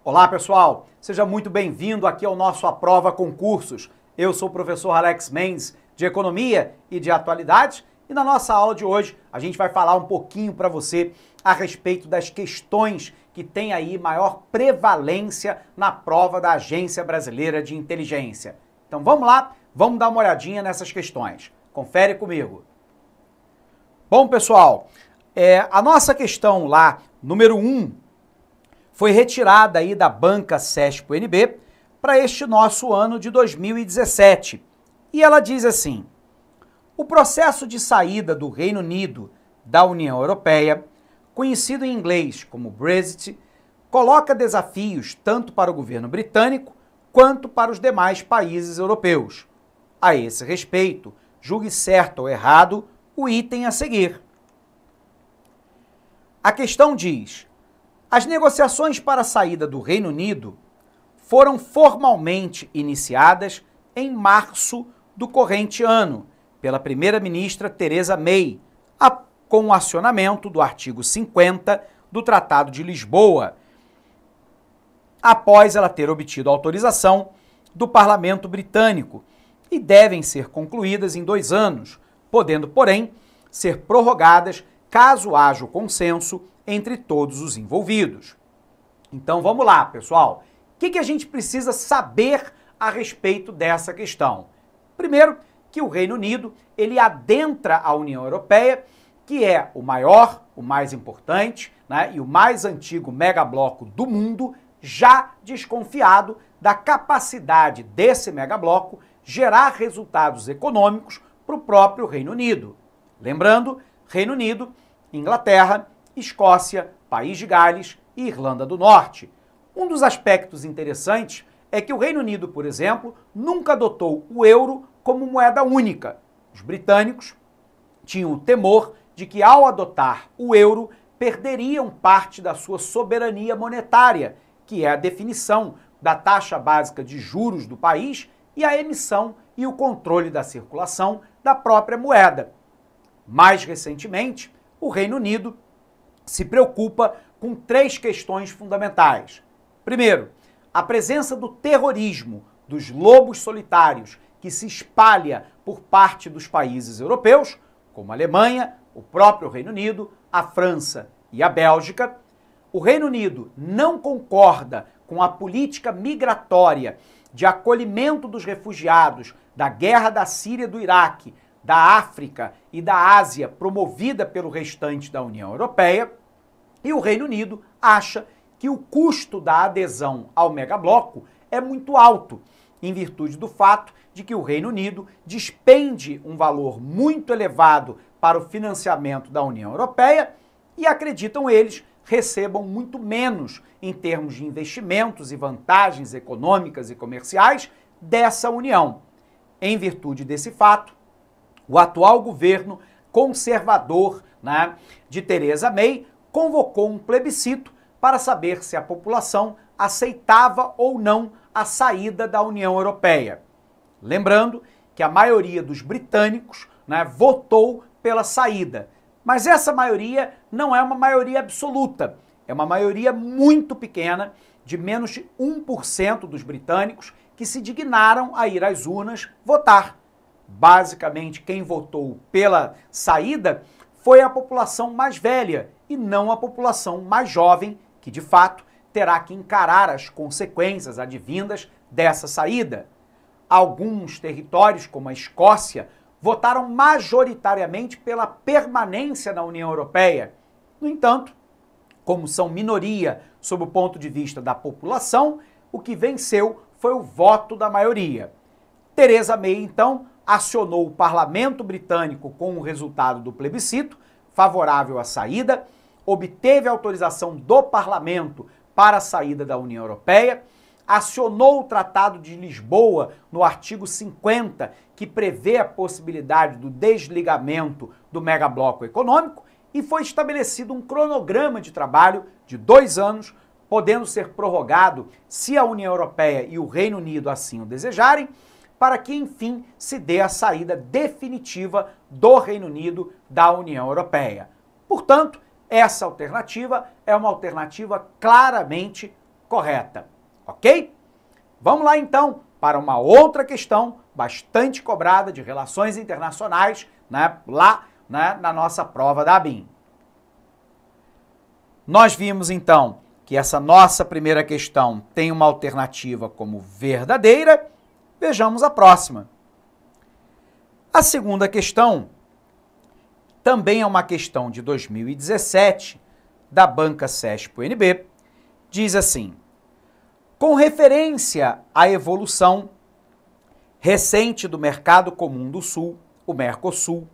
Olá pessoal, seja muito bem-vindo aqui ao nosso Aprova Concursos. Eu sou o professor Alex Mendes, de Economia e de Atualidades, e na nossa aula de hoje a gente vai falar um pouquinho para você a respeito das questões que têm aí maior prevalência na prova da Agência Brasileira de Inteligência. Então vamos lá, vamos dar uma olhadinha nessas questões. Confere comigo. Bom pessoal, a nossa questão lá, número 1, foi retirada aí da banca CESP-UNB para este nosso ano de 2017. E ela diz assim: o processo de saída do Reino Unido da União Europeia, conhecido em inglês como Brexit, coloca desafios tanto para o governo britânico quanto para os demais países europeus. A esse respeito, julgue certo ou errado o item a seguir. A questão diz: as negociações para a saída do Reino Unido foram formalmente iniciadas em março do corrente ano pela primeira-ministra Theresa May, com o acionamento do artigo 50 do Tratado de Lisboa, após ela ter obtido autorização do Parlamento Britânico, e devem ser concluídas em 2 anos, podendo, porém, ser prorrogadas caso haja o consenso entre todos os envolvidos. Então vamos lá, pessoal. O que a gente precisa saber a respeito dessa questão? Primeiro, que o Reino Unido ele adentra a União Europeia, que é o maior, o mais importante, né, e o mais antigo megabloco do mundo, já desconfiado da capacidade desse megabloco gerar resultados econômicos para o próprio Reino Unido. Lembrando, Reino Unido, Inglaterra, Escócia, País de Gales e Irlanda do Norte. Um dos aspectos interessantes é que o Reino Unido, por exemplo, nunca adotou o euro como moeda única. Os britânicos tinham o temor de que, ao adotar o euro, perderiam parte da sua soberania monetária, que é a definição da taxa básica de juros do país e a emissão e o controle da circulação da própria moeda. Mais recentemente, o Reino Unido se preocupa com 3 questões fundamentais. Primeiro, a presença do terrorismo, dos lobos solitários, que se espalha por parte dos países europeus, como a Alemanha, o próprio Reino Unido, a França e a Bélgica. O Reino Unido não concorda com a política migratória de acolhimento dos refugiados da guerra da Síria e do Iraque, da África e da Ásia promovida pelo restante da União Europeia, e o Reino Unido acha que o custo da adesão ao megabloco é muito alto, em virtude do fato de que o Reino Unido despende um valor muito elevado para o financiamento da União Europeia e, acreditam eles, recebam muito menos em termos de investimentos e vantagens econômicas e comerciais dessa União. Em virtude desse fato, o atual governo conservador, né, de Theresa May convocou um plebiscito para saber se a população aceitava ou não a saída da União Europeia. Lembrando que a maioria dos britânicos, né, votou pela saída, mas essa maioria não é uma maioria absoluta, é uma maioria muito pequena, de menos de 1% dos britânicos que se dignaram a ir às urnas votar. Basicamente, quem votou pela saída foi a população mais velha e não a população mais jovem, que de fato terá que encarar as consequências advindas dessa saída. Alguns territórios, como a Escócia, votaram majoritariamente pela permanência na União Europeia. No entanto, como são minoria sob o ponto de vista da população, o que venceu foi o voto da maioria. Theresa May, então, acionou o Parlamento Britânico com o resultado do plebiscito, favorável à saída, obteve autorização do Parlamento para a saída da União Europeia, acionou o Tratado de Lisboa no artigo 50, que prevê a possibilidade do desligamento do megabloco econômico, e foi estabelecido um cronograma de trabalho de 2 anos, podendo ser prorrogado se a União Europeia e o Reino Unido assim o desejarem, para que, enfim, se dê a saída definitiva do Reino Unido da União Europeia. Portanto, essa alternativa é uma alternativa claramente correta, ok? Vamos lá então para uma outra questão bastante cobrada de relações internacionais, né, lá, né, na nossa prova da ABIN. Nós vimos então que essa nossa primeira questão tem uma alternativa como verdadeira. Vejamos a próxima. A segunda questão também é uma questão de 2017 da banca CESP-UNB. Diz assim: com referência à evolução recente do Mercado Comum do Sul, o Mercosul,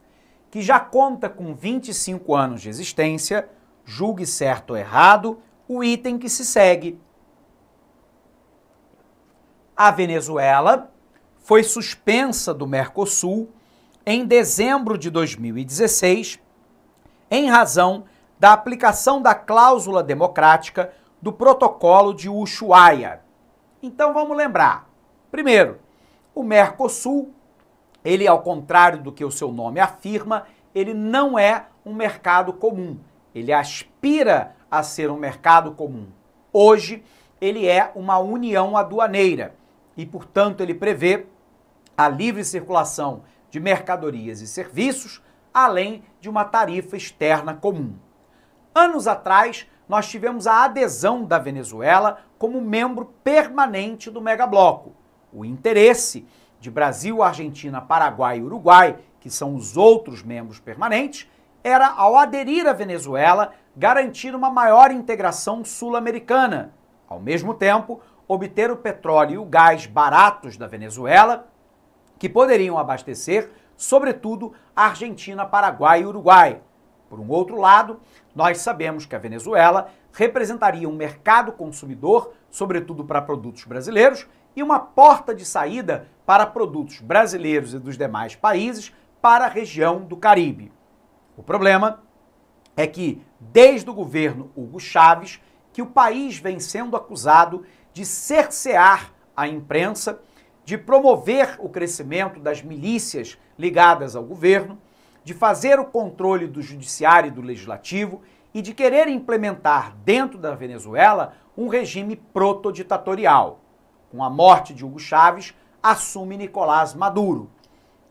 que já conta com 25 anos de existência, julgue certo ou errado o item que se segue. A Venezuela foi suspensa do Mercosul em dezembro de 2016, em razão da aplicação da cláusula democrática do Protocolo de Ushuaia. Então vamos lembrar. Primeiro, o Mercosul, ele, ao contrário do que o seu nome afirma, ele não é um mercado comum. Ele aspira a ser um mercado comum. Hoje, ele é uma união aduaneira e, portanto, ele prevê a livre circulação de mercadorias e serviços, além de uma tarifa externa comum. Anos atrás, nós tivemos a adesão da Venezuela como membro permanente do Megabloco. O interesse de Brasil, Argentina, Paraguai e Uruguai, que são os outros membros permanentes, era, ao aderir à Venezuela, garantir uma maior integração sul-americana. Ao mesmo tempo, obter o petróleo e o gás baratos da Venezuela, que poderiam abastecer, sobretudo, a Argentina, Paraguai e Uruguai. Por um outro lado, nós sabemos que a Venezuela representaria um mercado consumidor, sobretudo para produtos brasileiros, e uma porta de saída para produtos brasileiros e dos demais países para a região do Caribe. O problema é que, desde o governo Hugo Chávez, que o país vem sendo acusado de cercear a imprensa, de promover o crescimento das milícias ligadas ao governo, de fazer o controle do judiciário e do legislativo e de querer implementar dentro da Venezuela um regime protoditatorial. Com a morte de Hugo Chávez, assume Nicolás Maduro.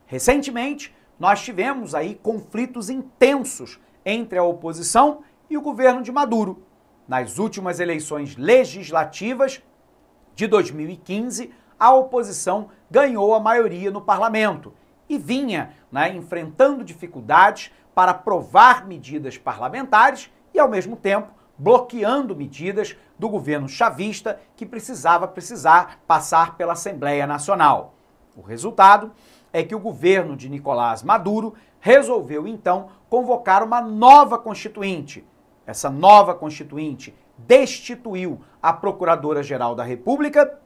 Recentemente, nós tivemos aí conflitos intensos entre a oposição e o governo de Maduro. Nas últimas eleições legislativas de 2015, a oposição ganhou a maioria no parlamento e vinha, enfrentando dificuldades para aprovar medidas parlamentares e, ao mesmo tempo, bloqueando medidas do governo chavista que precisar passar pela Assembleia Nacional. O resultado é que o governo de Nicolás Maduro resolveu, então, convocar uma nova constituinte. Essa nova constituinte destituiu a Procuradora-Geral da República,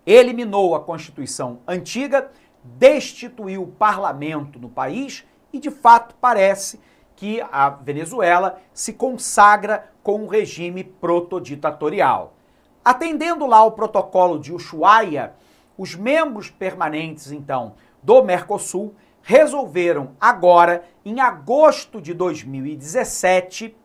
eliminou a Constituição antiga, destituiu o parlamento no país e, de fato, parece que a Venezuela se consagra com um regime protoditatorial. Atendendo lá ao protocolo de Ushuaia, os membros permanentes, então, do Mercosul resolveram agora, em agosto de 2017,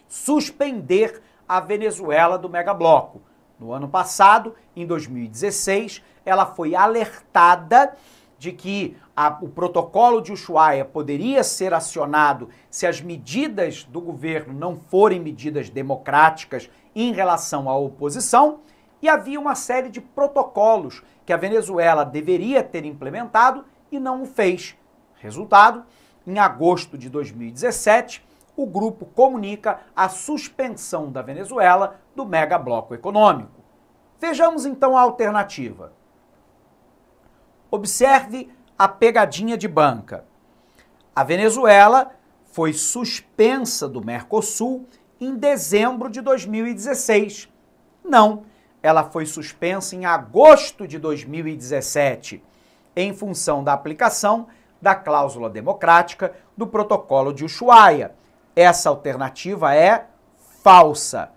suspender a Venezuela do Megabloco. No ano passado, em 2016, ela foi alertada de que o protocolo de Ushuaia poderia ser acionado se as medidas do governo não forem medidas democráticas em relação à oposição, e havia uma série de protocolos que a Venezuela deveria ter implementado e não o fez. Resultado, em agosto de 2017, o grupo comunica a suspensão da Venezuela do megabloco econômico. Vejamos então a alternativa. Observe a pegadinha de banca. A Venezuela foi suspensa do Mercosul em dezembro de 2016. Não, ela foi suspensa em agosto de 2017, em função da aplicação da cláusula democrática do Protocolo de Ushuaia. Essa alternativa é falsa.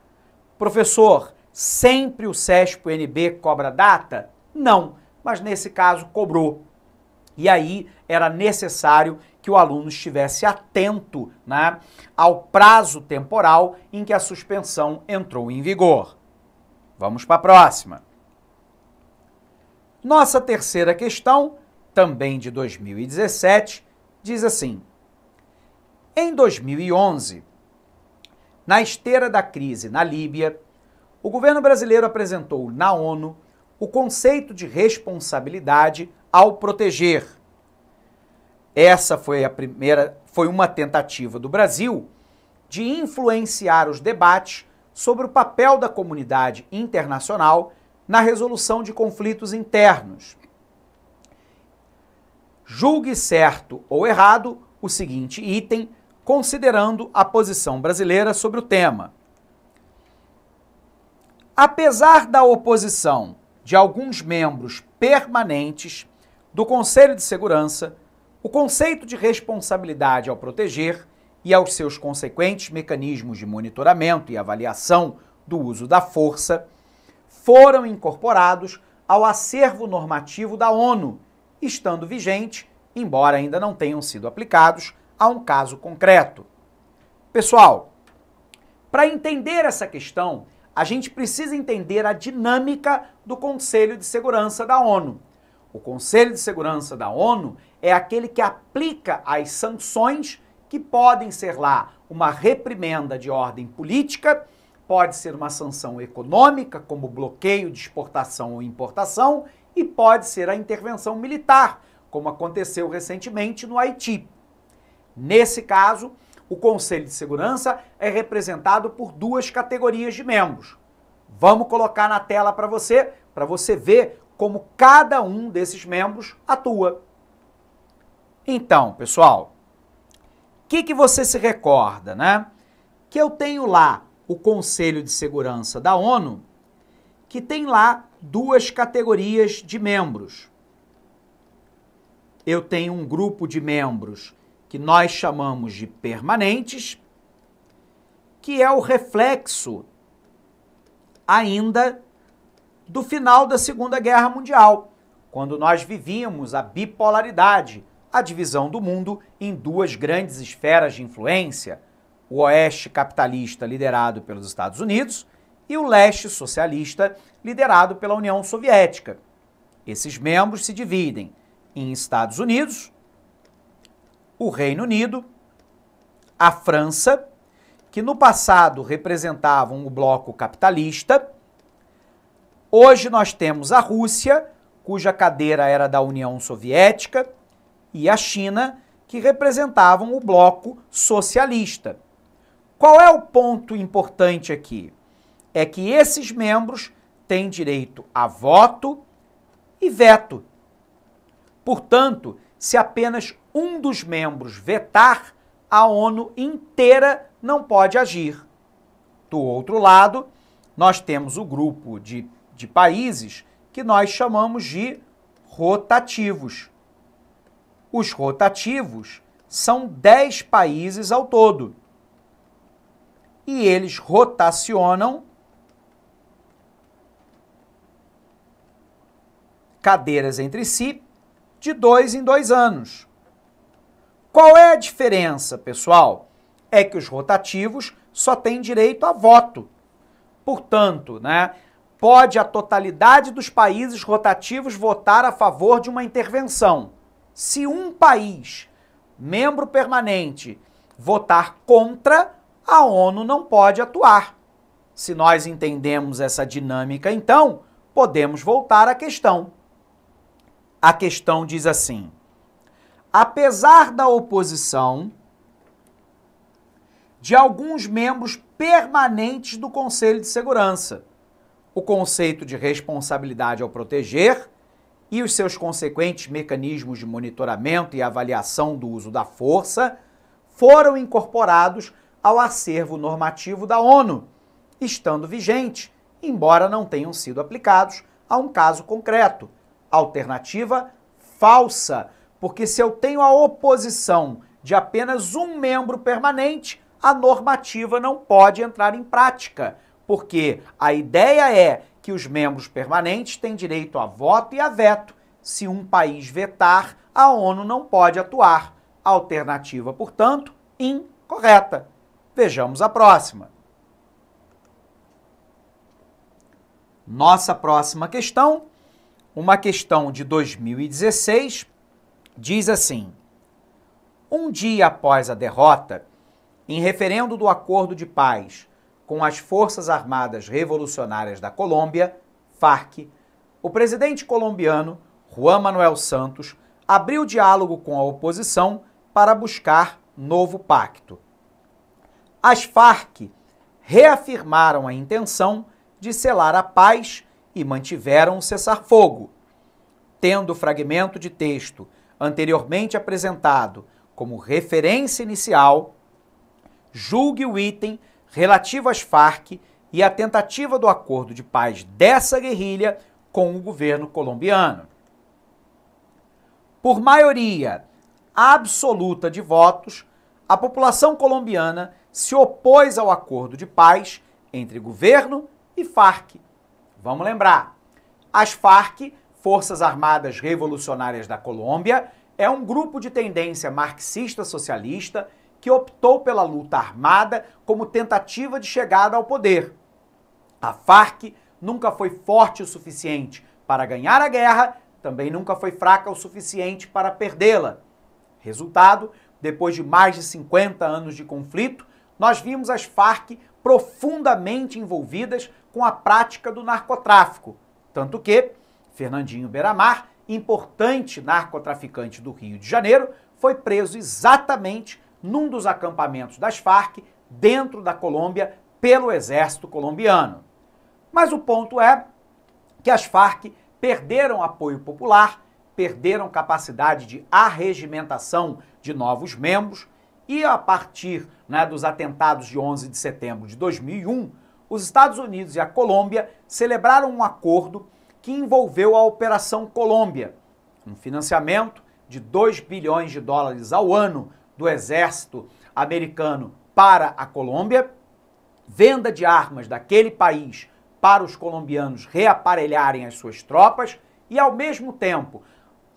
Professor, sempre o CESP-UNB cobra data? Não, mas nesse caso cobrou. E aí era necessário que o aluno estivesse atento, ao prazo temporal em que a suspensão entrou em vigor. Vamos para a próxima. Nossa terceira questão, também de 2017, diz assim: em 2011, na esteira da crise na Líbia, o governo brasileiro apresentou na ONU o conceito de responsabilidade ao proteger. Essa foi uma tentativa do Brasil de influenciar os debates sobre o papel da comunidade internacional na resolução de conflitos internos. Julgue certo ou errado o seguinte item, considerando a posição brasileira sobre o tema. Apesar da oposição de alguns membros permanentes do Conselho de Segurança, o conceito de responsabilidade ao proteger e aos seus consequentes mecanismos de monitoramento e avaliação do uso da força foram incorporados ao acervo normativo da ONU, estando vigente, embora ainda não tenham sido aplicados a um caso concreto. Pessoal, para entender essa questão, a gente precisa entender a dinâmica do Conselho de Segurança da ONU. O Conselho de Segurança da ONU é aquele que aplica as sanções que podem ser lá uma reprimenda de ordem política, pode ser uma sanção econômica, como bloqueio de exportação ou importação, e pode ser a intervenção militar, como aconteceu recentemente no Haiti. Nesse caso, o Conselho de Segurança é representado por duas categorias de membros. Vamos colocar na tela para você ver como cada um desses membros atua. Então, pessoal, o que você se recorda, né? Que eu tenho lá o Conselho de Segurança da ONU, que tem lá duas categorias de membros. Eu tenho um grupo de membros que nós chamamos de permanentes, que é o reflexo ainda do final da Segunda Guerra Mundial, quando nós vivíamos a bipolaridade, a divisão do mundo em duas grandes esferas de influência, o oeste capitalista liderado pelos Estados Unidos e o leste socialista liderado pela União Soviética. Esses membros se dividem em Estados Unidos, o Reino Unido, a França, que no passado representavam o bloco capitalista. Hoje nós temos a Rússia, cuja cadeira era da União Soviética, e a China, que representavam o bloco socialista. Qual é o ponto importante aqui? É que esses membros têm direito a voto e veto. Portanto, se apenas um dos membros vetar, a ONU inteira não pode agir. Do outro lado, nós temos o grupo de países que nós chamamos de rotativos. Os rotativos são 10 países ao todo. E eles rotacionam cadeiras entre si de 2 em 2 anos. Qual é a diferença, pessoal? É que os rotativos só têm direito a voto. Portanto, pode a totalidade dos países rotativos votar a favor de uma intervenção. Se um país, membro permanente, votar contra, a ONU não pode atuar. Se nós entendemos essa dinâmica, então, podemos voltar à questão. A questão diz assim: apesar da oposição de alguns membros permanentes do Conselho de Segurança, o conceito de responsabilidade ao proteger e os seus consequentes mecanismos de monitoramento e avaliação do uso da força foram incorporados ao acervo normativo da ONU, estando vigente, embora não tenham sido aplicados a um caso concreto. Alternativa falsa, porque se eu tenho a oposição de apenas um membro permanente, a normativa não pode entrar em prática, porque a ideia é que os membros permanentes têm direito a voto e a veto. Se um país vetar, a ONU não pode atuar. Alternativa, portanto, incorreta. Vejamos a próxima. Nossa próxima questão, uma questão de 2016, diz assim: um dia após a derrota, em referendo do Acordo de Paz com as Forças Armadas Revolucionárias da Colômbia, FARC, o presidente colombiano, Juan Manuel Santos, abriu diálogo com a oposição para buscar novo pacto. As FARC reafirmaram a intenção de selar a paz e mantiveram o cessar-fogo. Tendo o fragmento de texto anteriormente apresentado como referência inicial, julgue o item relativo às FARC e a tentativa do acordo de paz dessa guerrilha com o governo colombiano. Por maioria absoluta de votos, a população colombiana se opôs ao acordo de paz entre governo e FARC. Vamos lembrar, as FARC, Forças Armadas Revolucionárias da Colômbia, é um grupo de tendência marxista-socialista que optou pela luta armada como tentativa de chegada ao poder. A FARC nunca foi forte o suficiente para ganhar a guerra, também nunca foi fraca o suficiente para perdê-la. Resultado, depois de mais de 50 anos de conflito, nós vimos as FARC profundamente envolvidas com a prática do narcotráfico, tanto que Fernandinho Beiramar, importante narcotraficante do Rio de Janeiro, foi preso exatamente num dos acampamentos das FARC dentro da Colômbia pelo exército colombiano. Mas o ponto é que as FARC perderam apoio popular, perderam capacidade de arregimentação de novos membros e a partir dos atentados de 11 de setembro de 2001, os Estados Unidos e a Colômbia celebraram um acordo que envolveu a Operação Colômbia, um financiamento de 2 bilhões de dólares ao ano do exército americano para a Colômbia, venda de armas daquele país para os colombianos reaparelharem as suas tropas e, ao mesmo tempo,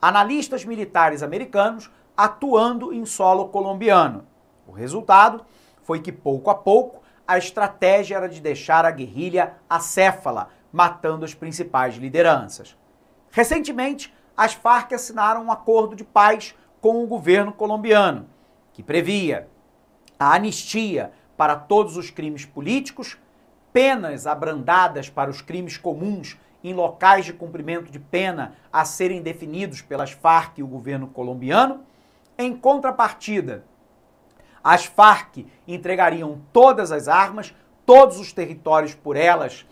analistas militares americanos atuando em solo colombiano. O resultado foi que, pouco a pouco, a estratégia era de deixar a guerrilha acéfala, matando as principais lideranças. Recentemente, as FARC assinaram um acordo de paz com o governo colombiano, que previa a anistia para todos os crimes políticos, penas abrandadas para os crimes comuns em locais de cumprimento de pena a serem definidos pelas FARC e o governo colombiano. Em contrapartida, as FARC entregariam todas as armas, todos os territórios por elas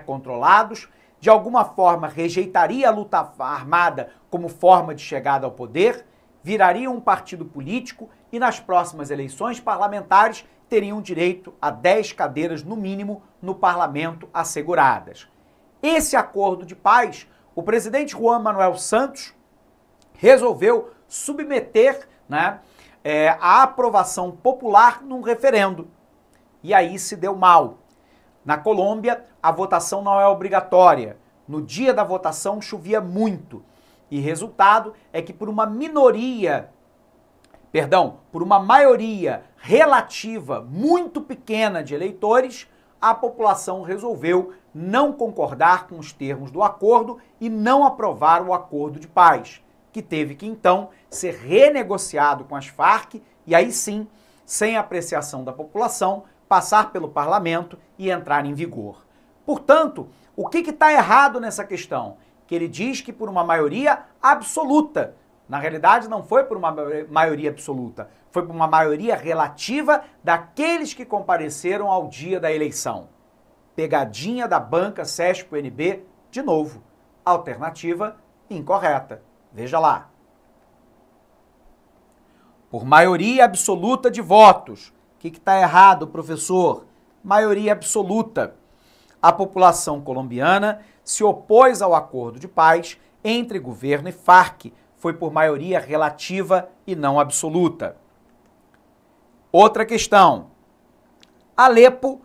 controlados, de alguma forma rejeitaria a luta armada como forma de chegada ao poder, viraria um partido político e nas próximas eleições parlamentares teriam direito a 10 cadeiras no mínimo no parlamento asseguradas. Esse acordo de paz, o presidente Juan Manuel Santos resolveu submeter a aprovação popular num referendo. E aí se deu mal. Na Colômbia, a votação não é obrigatória. No dia da votação chovia muito. E resultado é que por uma maioria relativa muito pequena de eleitores, a população resolveu não concordar com os termos do acordo e não aprovar o acordo de paz, que teve que então ser renegociado com as FARC e aí sim, sem apreciação da população, passar pelo parlamento e entrar em vigor. Portanto, o que está errado nessa questão? Que ele diz que por uma maioria absoluta. Na realidade, não foi por uma maioria absoluta, foi por uma maioria relativa daqueles que compareceram ao dia da eleição. Pegadinha da banca SESC-UNB, de novo. Alternativa incorreta. Veja lá. Por maioria absoluta de votos. O que está errado, professor? Maioria absoluta. A população colombiana se opôs ao acordo de paz entre governo e FARC. Foi por maioria relativa e não absoluta. Outra questão. Alepo,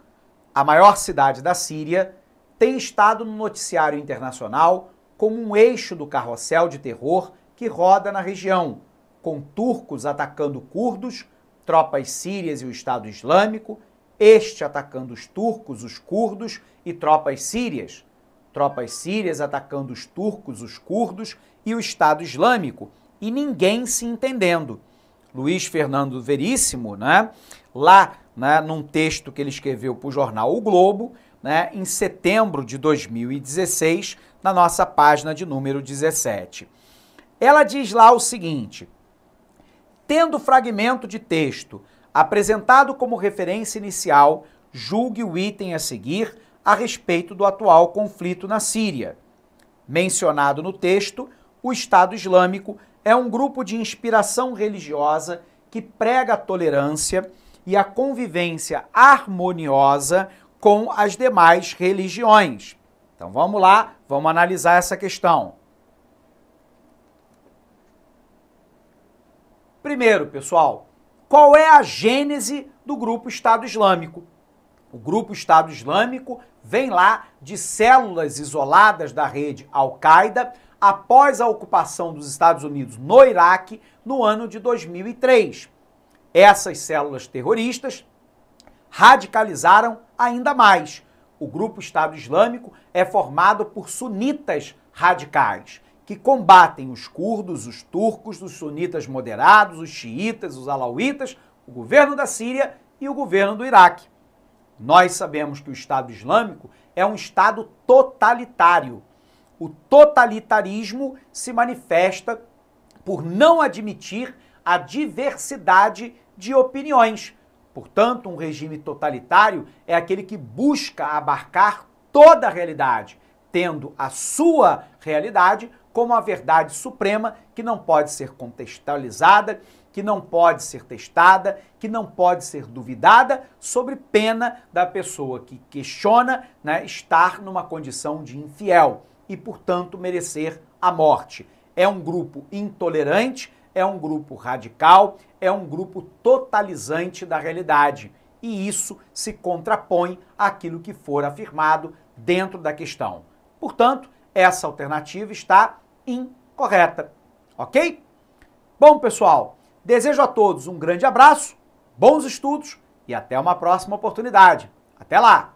a maior cidade da Síria, tem estado no noticiário internacional como um eixo do carrossel de terror que roda na região, com turcos atacando curdos, tropas sírias e o Estado Islâmico, este atacando os turcos, os curdos e tropas sírias. tropas sírias atacando os turcos, os curdos e o Estado Islâmico, e ninguém se entendendo. Luiz Fernando Veríssimo, né, lá, né, num texto que ele escreveu para o jornal O Globo, né, em setembro de 2016, na nossa página de número 17. Ela diz lá o seguinte: tendo o fragmento de texto apresentado como referência inicial, julgue o item a seguir a respeito do atual conflito na Síria. Mencionado no texto, o Estado Islâmico é um grupo de inspiração religiosa que prega a tolerância e a convivência harmoniosa com as demais religiões. Então vamos lá, vamos analisar essa questão. Primeiro, pessoal, qual é a gênese do grupo Estado Islâmico? O grupo Estado Islâmico vem lá de células isoladas da rede Al-Qaeda após a ocupação dos Estados Unidos no Iraque no ano de 2003. Essas células terroristas radicalizaram ainda mais. O grupo Estado Islâmico é formado por sunitas radicais, que combatem os curdos, os turcos, os sunitas moderados, os xiitas, os alauítas, o governo da Síria e o governo do Iraque. Nós sabemos que o Estado Islâmico é um Estado totalitário. O totalitarismo se manifesta por não admitir a diversidade de opiniões. Portanto, um regime totalitário é aquele que busca abarcar toda a realidade, tendo a sua realidade como a verdade suprema que não pode ser contextualizada, que não pode ser testada, que não pode ser duvidada, sobre pena da pessoa que questiona, né, estar numa condição de infiel e, portanto, merecer a morte. É um grupo intolerante, é um grupo radical, é um grupo totalizante da realidade. E isso se contrapõe àquilo que for afirmado dentro da questão. Portanto, essa alternativa está incorreta. Ok? Bom, pessoal, desejo a todos um grande abraço, bons estudos e até uma próxima oportunidade. Até lá!